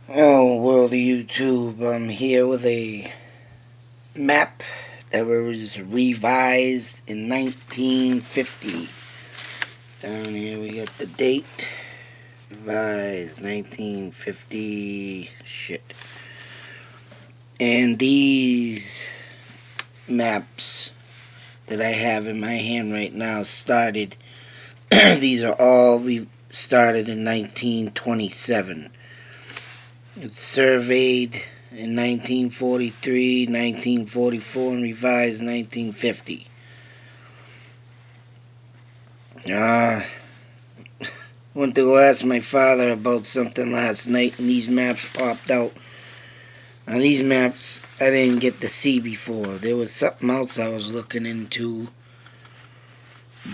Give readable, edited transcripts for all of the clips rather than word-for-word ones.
Oh, world of YouTube, I'm here with a map that was revised in 1950. Down here we got the date. Revised 1950. Shit. And these maps that I have in my hand right now started, these are all started in 1927. It's surveyed in 1943, 1944, and revised in 1950. Went to go ask my father about something last night, and these maps popped out. Now, these maps I didn't get to see before. There was something else I was looking into,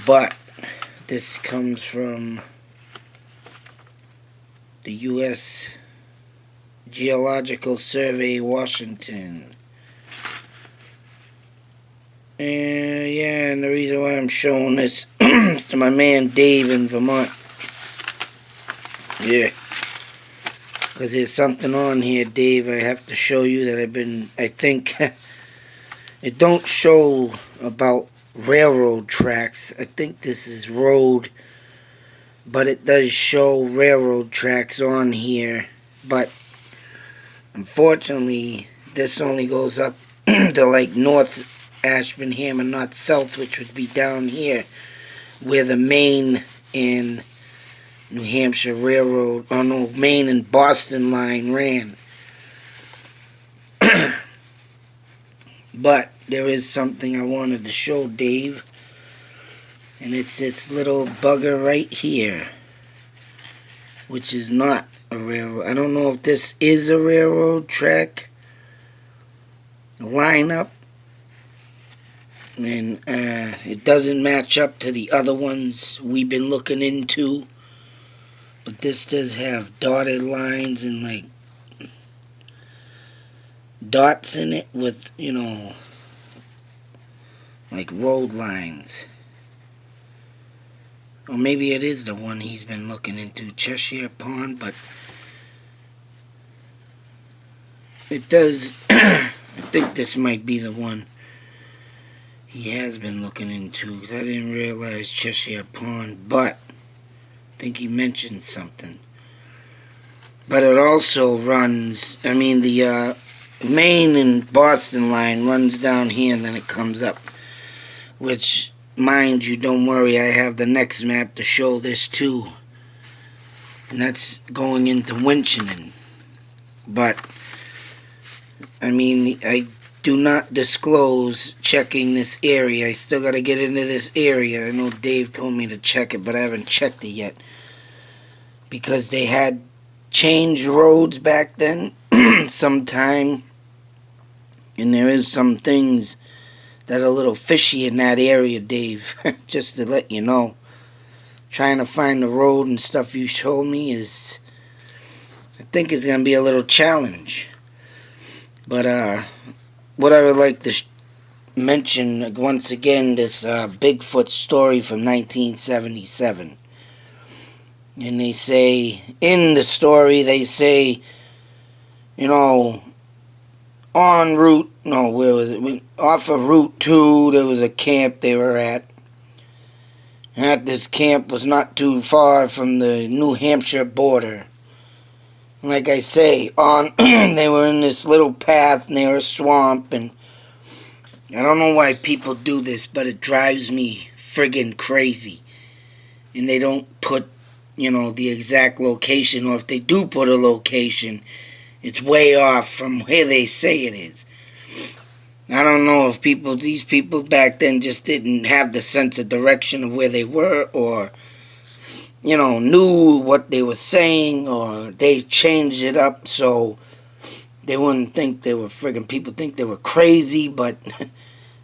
but this comes from the U.S. Geological Survey, Washington. And the reason why I'm showing this is to my man Dave in Vermont. Yeah. Because there's something on here, Dave, I have to show you that I think, it don't show about railroad tracks. I think this is road, but it does show railroad tracks on here. But unfortunately, this only goes up to like North Ashburnham and not south, which would be down here where the Maine and New Hampshire Railroad, oh no, Maine and Boston line ran. But there is something I wanted to show Dave, and it's this little bugger right here, which is not a railroad. I don't know if this is a railroad track lineup, and it doesn't match up to the other ones we've been looking into. But this does have dotted lines and like dots in it with, like road lines. Or maybe it is the one he's been looking into, Cheshire Pond, but it does, I think this might be the one he has been looking into, because I didn't realize Cheshire Pond, but I think he mentioned something. But it also runs, the Maine and Boston line runs down here and then it comes up. Which, mind you, don't worry, I have the next map to show this too. And that's going into Winchinen. But, I do not disclose checking this area. I still got to get into this area. I know Dave told me to check it, but I haven't checked it yet. Because they had changed roads back then sometime. And there is some things that are a little fishy in that area, Dave. Just to let you know. Trying to find the road and stuff you showed me I think it's going to be a little challenge. But what I would like to mention once again, this Bigfoot story from 1977. And they say, in the story, they say, on route, no, where was it? Off of Route 2, there was a camp they were at. And at this camp was not too far from the New Hampshire border. And like I say, they were in this little path near a swamp, and I don't know why people do this, but it drives me friggin' crazy. And they don't put, the exact location, or if they do put a location, it's way off from where they say it is. I don't know if these people back then just didn't have the sense of direction of where they were, or, knew what they were saying, or they changed it up so they wouldn't think they were people think they were crazy, but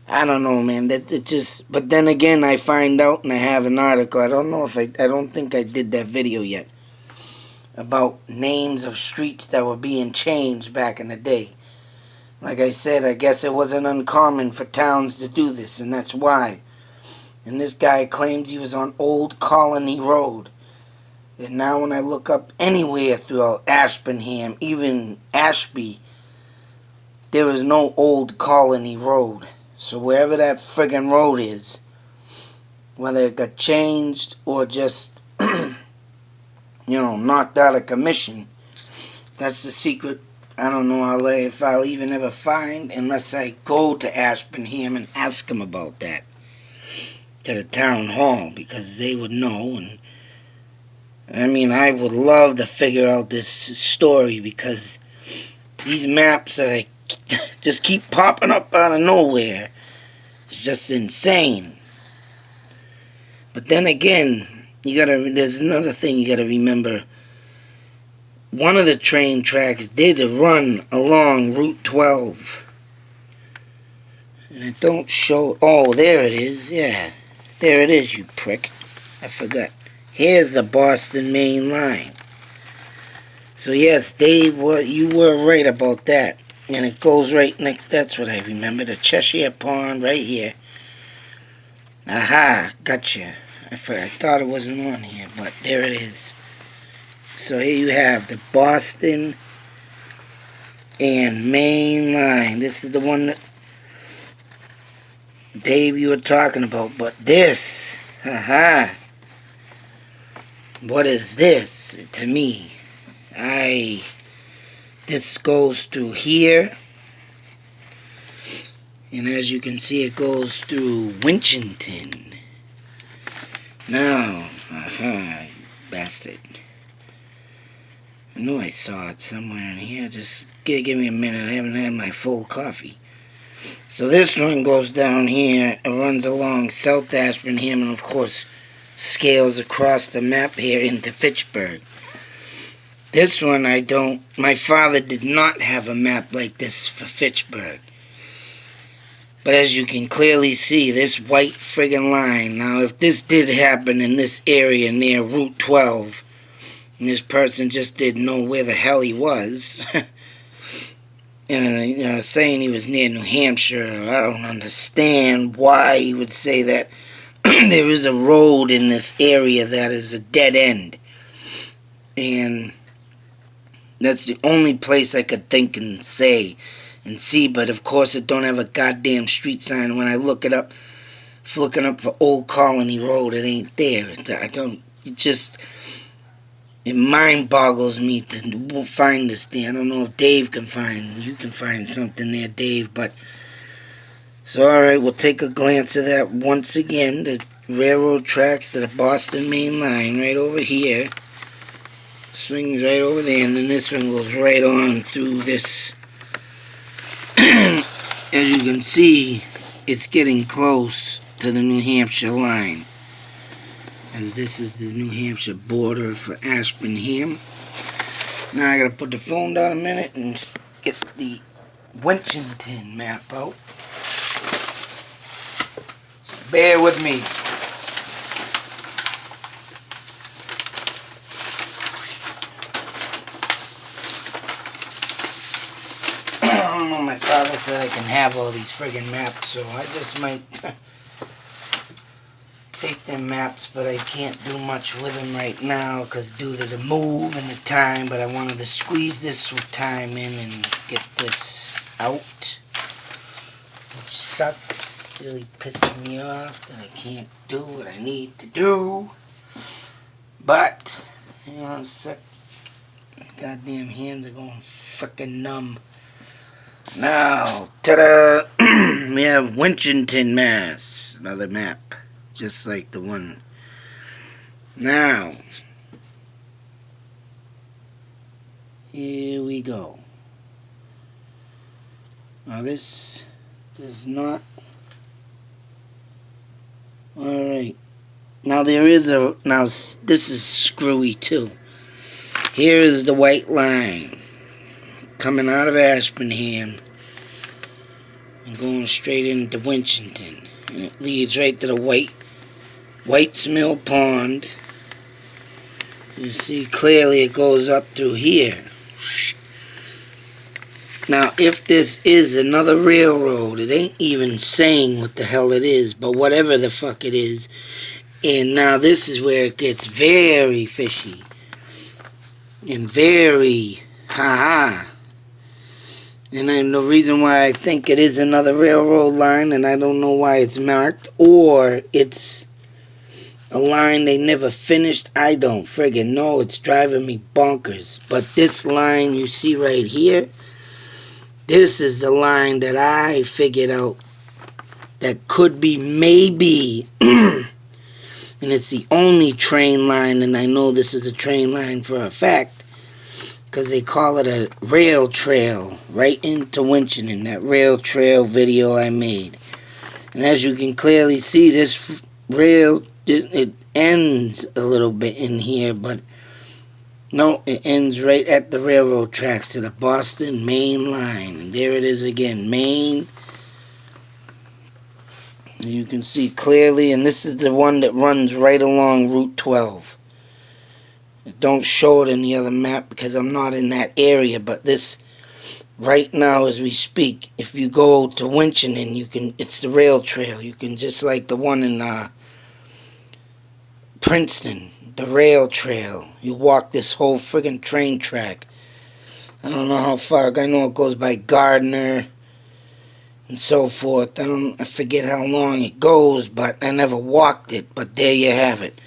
I don't know, man. But then again, I find out, and I have an article. I don't think I did that video yet, about names of streets that were being changed back in the day. Like I said, I guess it wasn't uncommon for towns to do this, and that's why. And this guy claims he was on Old Colony Road. And now when I look up anywhere throughout Ashburnham, even Ashby, there is no old colony road. So wherever that friggin' road is, whether it got changed or just, knocked out of commission, that's the secret. I don't know if I'll even ever find unless I go to Ashburnham and ask them about that to the town hall, because they would know. And I mean, I would love to figure out this story, because these maps that I just keep popping up out of nowhere, it's just insane. But then again, there's another thing you gotta remember. One of the train tracks did run along Route 12. And it don't show, oh, there it is, yeah. There it is, you prick. I forgot. Here's the Boston Main Line. So yes, Dave, you were right about that. And it goes right next, that's what I remember, the Cheshire Pond right here. Aha, gotcha. I thought it wasn't on here, but there it is. So here you have the Boston and Main Line. This is the one that, Dave, you were talking about. But this, haha, what is this to me? This goes through here. And as you can see, it goes through Winchton. Now, aha, bastard. I know I saw it somewhere in here. Just give me a minute. I haven't had my full coffee. So this one goes down here. It runs along South Ashburnham and, of course, scales across the map here into Fitchburg. This one my father did not have a map like this for Fitchburg. But as you can clearly see, this white friggin' line. Now, if this did happen in this area near Route 12, and this person just didn't know where the hell he was, and saying he was near New Hampshire, I don't understand why he would say that. There is a road in this area that is a dead end. And that's the only place I could think and say and see, but of course it don't have a goddamn street sign. When I look it up, looking up for Old Colony Road, it ain't there. It mind boggles me to find this thing. I don't know if you can find something there, Dave, but so alright, we'll take a glance at that once again. The railroad tracks to the Boston Main Line right over here. Swings right over there, and then this one goes right on through this. As you can see, it's getting close to the New Hampshire line, as this is the New Hampshire border for Ashburnham. Now I gotta put the phone down a minute and get the Winchton map out. So bear with me. My father said I can have all these friggin' maps, so I just might take them maps, but I can't do much with them right now because due to the move and the time, but I wanted to squeeze this time in and get this out, which sucks. It's really pissing me off that I can't do what I need to do, but, goddamn hands are going frickin' numb. Now, ta-da! We have Winchton, Mass. Another map, just like the one. Now, here we go. Now this does not. Alright. Now this is screwy too. Here is the white line coming out of Ashburnham and going straight into Winchton, and it leads right to the White's Mill Pond. You see clearly it goes up through here. Now if this is another railroad, it ain't even saying what the hell it is, but whatever the fuck it is, And now this is where it gets very fishy. And very ha-ha. And then the reason why I think it is another railroad line, and I don't know why it's marked, or it's a line they never finished, I don't friggin' know. It's driving me bonkers. But this line you see right here, this is the line that I figured out that could be maybe, and it's the only train line, and I know this is a train line for a fact, because they call it a rail trail right into Winchendon, that rail trail video I made. And as you can clearly see, this rail, it ends a little bit in here, but no, it ends right at the railroad tracks to the Boston Main Line. And there it is again, Main. You can see clearly, and this is the one that runs right along Route 12. Don't show it in the other map because I'm not in that area, but this right now as we speak, if you go to Winchendon, you can, it's the rail trail. You can, just like the one in Princeton, the rail trail. You walk this whole friggin' train track. I don't know how far. I know it goes by Gardner and so forth. I forget how long it goes, but I never walked it. But there you have it.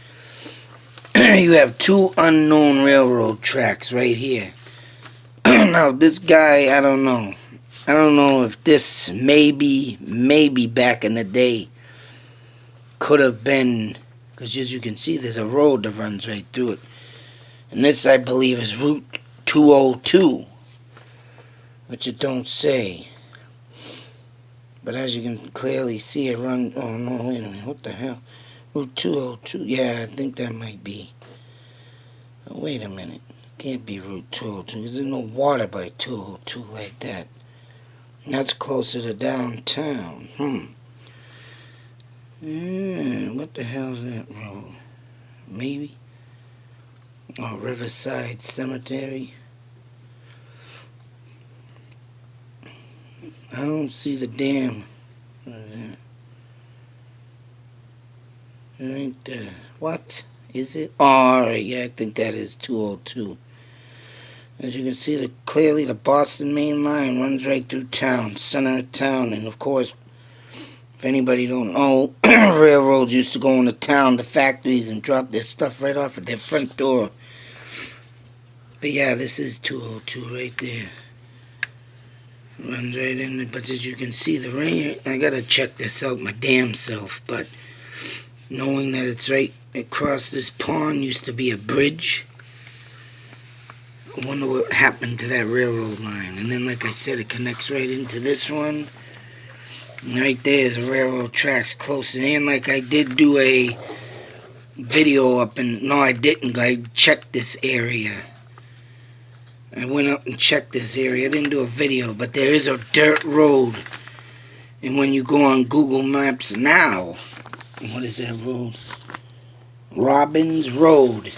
You have two unknown railroad tracks right here. Now this guy, I don't know. I don't know if this maybe back in the day could have been, because as you can see, there's a road that runs right through it. And this, I believe, is Route 202, which it don't say. But as you can clearly see, it runs... Oh, no, wait a minute. What the hell? Route 202. Yeah, I think that might be... Oh, wait a minute. Can't be Route 202, because there's no water by 202 like that. And that's closer to downtown. Yeah, what the hell's that road? Maybe? Oh, Riverside Cemetery. I don't see the dam. What is that? It ain't there. What? Is it? Oh, alright, yeah, I think that is 202. As you can see, clearly the Boston Main Line runs right through town, center of town, and of course, if anybody don't know, railroads used to go into town, the factories, and drop their stuff right off at their front door. But yeah, this is 202 right there. Runs right in there, but as you can see, the rain, I gotta check this out my damn self, but knowing that it's right across this pond used to be a bridge. I wonder what happened to that railroad line. And then, like I said, it connects right into this one. And right there is a railroad tracks close. And like I did do a video up in... No, I didn't. I checked this area. I went up and checked this area. I didn't do a video, but there is a dirt road. And when you go on Google Maps now... What is that road? Robbins Road.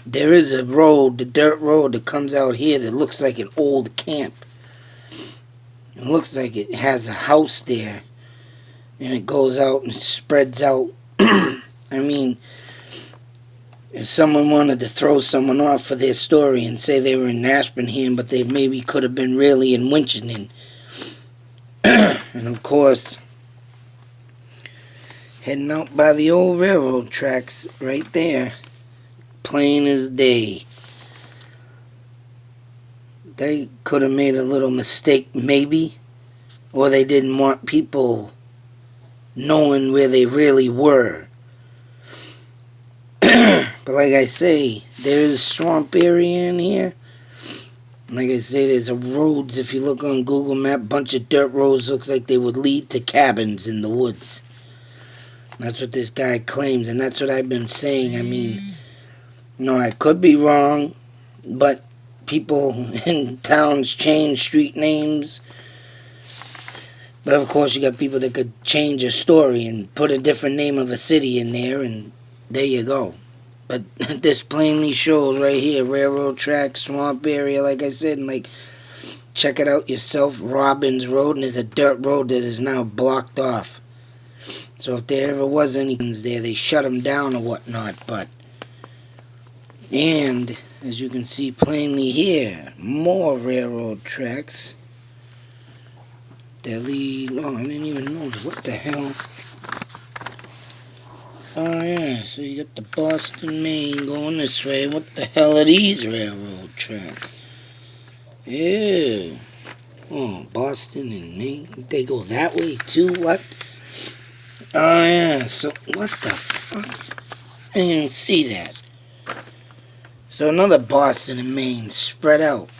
There is a road, the dirt road that comes out here that looks like an old camp. It looks like it has a house there. And it goes out and spreads out. I mean, if someone wanted to throw someone off for their story and say they were in Ashburnham, but they maybe could have been really in Winchendon. And of course, heading out by the old railroad tracks right there. Plain as day. They could have made a little mistake, maybe. Or they didn't want people knowing where they really were. But like I say, there is a swamp area in here. Like I say, there's a roads. If you look on Google Map, bunch of dirt roads looks like they would lead to cabins in the woods. That's what this guy claims, and that's what I've been saying. I mean, no, I could be wrong, but people in towns change street names. But of course, you got people that could change a story and put a different name of a city in there, and there you go. But this plainly shows right here, railroad track, swamp area, like I said, and like, check it out yourself, Robbins Road, and there's a dirt road that is now blocked off. So if there ever was any there, they shut them down or whatnot. But, and as you can see plainly here, more railroad tracks that lead. Oh, I didn't even notice. What the hell? Oh yeah, so you got the Boston, Maine going this way. What the hell are these railroad tracks? Ew. Oh, Boston and Maine. They go that way too? What? Oh yeah, so what the fuck? I didn't see that. So another Boston and Maine spread out.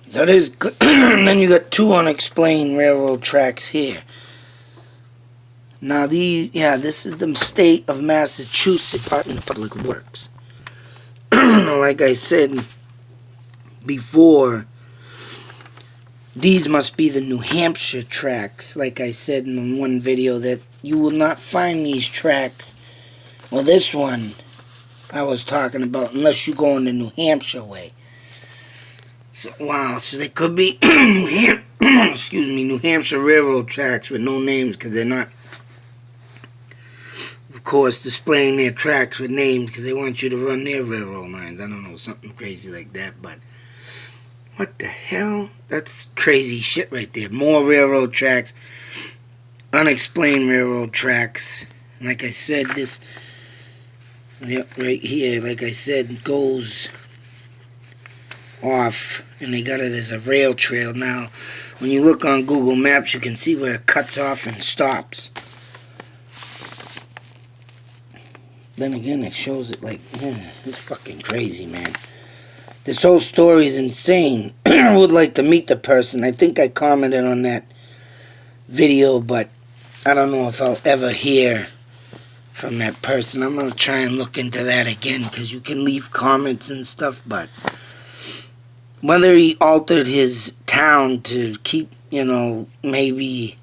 So there's, then you got two unexplained railroad tracks here. Now these, yeah, this is the state of Massachusetts Department of Public Works. Like I said before, these must be the New Hampshire tracks. Like I said in one video, that you will not find these tracks. Well, this one I was talking about, unless you go in the New Hampshire way. So, wow, so they could be excuse me, New Hampshire railroad tracks with no names, because they're not, of course, displaying their tracks with names because they want you to run their railroad lines. I don't know, something crazy like that, but what the hell? That's crazy shit right there. More railroad tracks, unexplained railroad tracks. And like I said, this, yep, right here, like I said, goes off, and they got it as a rail trail. Now, when you look on Google Maps, you can see where it cuts off and stops. Then again, it shows it like, it's fucking crazy, man. This whole story is insane. I would like to meet the person. I think I commented on that video, but I don't know if I'll ever hear from that person. I'm going to try and look into that again, because you can leave comments and stuff, but whether he altered his town to keep, maybe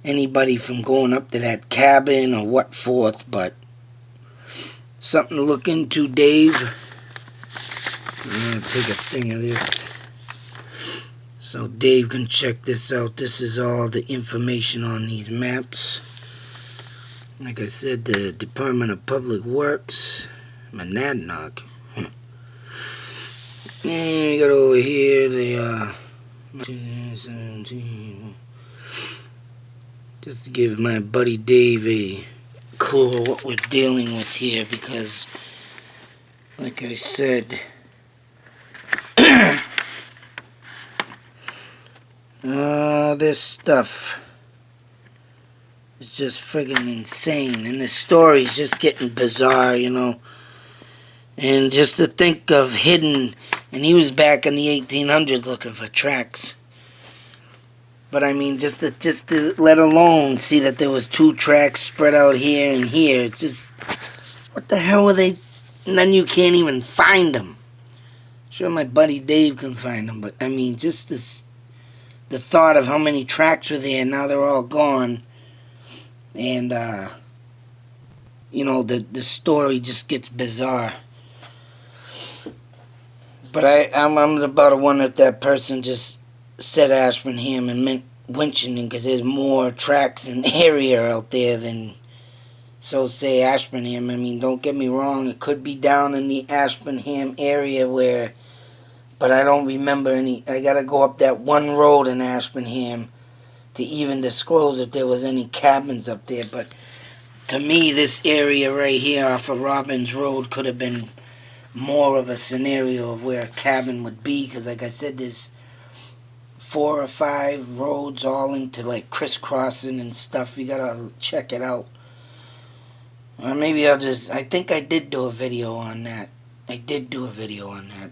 anybody from going up to that cabin or what forth, but something to look into, Dave. I'm going to take a thing of this so Dave can check this out. This is all the information on these maps. Like I said, the Department of Public Works, Monadnock. And we got over here the 1917. Just to give my buddy Dave a clue of what we're dealing with here, because like I said, this stuff is just friggin' insane, and the story's just getting bizarre, and just to think of hidden, and he was back in the 1800s looking for tracks. But I mean, just to let alone see that there was two tracks spread out here and here. It's just, what the hell were they? And then you can't even find them. Sure, my buddy Dave can find them, but I mean, just this, the thought of how many tracks were there, and now they're all gone. And the story just gets bizarre. But I'm about to wonder if that person just said Ashburnham and meant Winchton, because there's more tracks and area out there than, so say, Ashburnham. I mean, don't get me wrong, it could be down in the Ashburnham area where, but I don't remember any. I gotta go up that one road in Ashburnham to even disclose if there was any cabins up there. But to me, this area right here off of Robbins Road could have been more of a scenario of where a cabin would be, because like I said, there's 4 or 5 roads all into like crisscrossing and stuff. You gotta check it out. Or maybe I think I did do a video on that.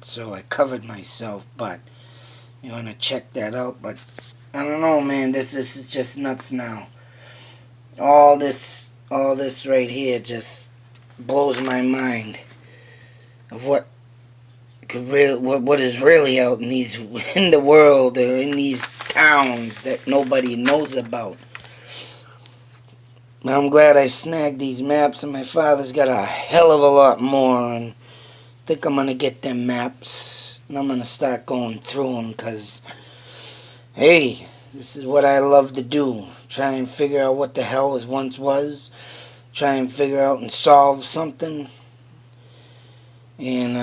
So I covered myself, but you want to check that out. But I don't know, man, this is just nuts now. All this right here just blows my mind of what is really out in the world, or in these towns that nobody knows about. But I'm glad I snagged these maps, and my father's got a hell of a lot more, and I think I'm going to get them maps, and I'm going to start going through them, because, hey, this is what I love to do, try and figure out what the hell was once was, try and figure out and solve something. And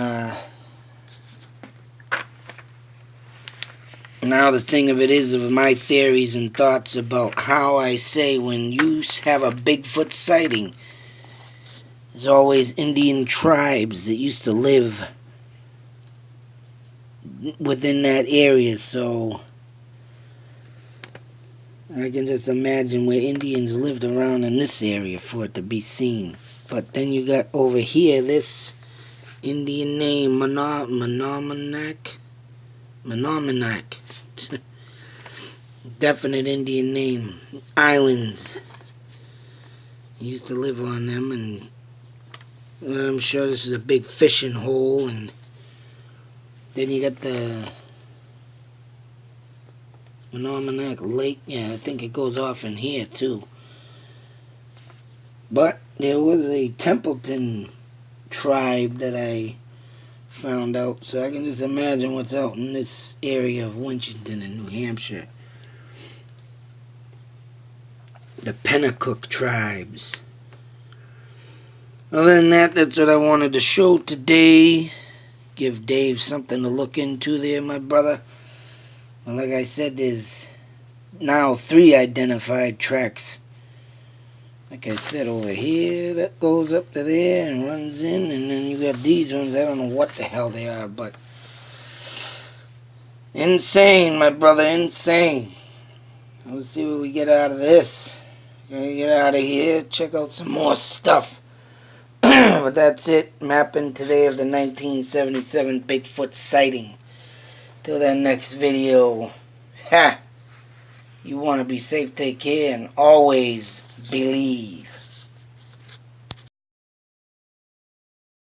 now the thing of it is, of my theories and thoughts about how I say when you have a Bigfoot sighting, there's always Indian tribes that used to live within that area, so I can just imagine where Indians lived around in this area for it to be seen. But then you got over here this Indian name, Menominee. Definite Indian name. Islands. Used to live on them, and I'm sure this is a big fishing hole. And then you got the Menominee Lake. Yeah, I think it goes off in here too. But there was a Templeton tribe that I found out, so I can just imagine what's out in this area of Winchendon in New Hampshire. The Pennacook tribes. Other than that, that's what I wanted to show today. Give Dave something to look into there, my brother. Well, like I said, there's now 3 identified tracks. Like I said, over here, that goes up to there and runs in, and then you got these ones, I don't know what the hell they are, but insane, my brother, insane. Let's see what we get out of this. Gonna get out of here, check out some more stuff. But that's it, mapping today of the 1977 Bigfoot sighting. Till that next video, you want to be safe, take care, and always believe.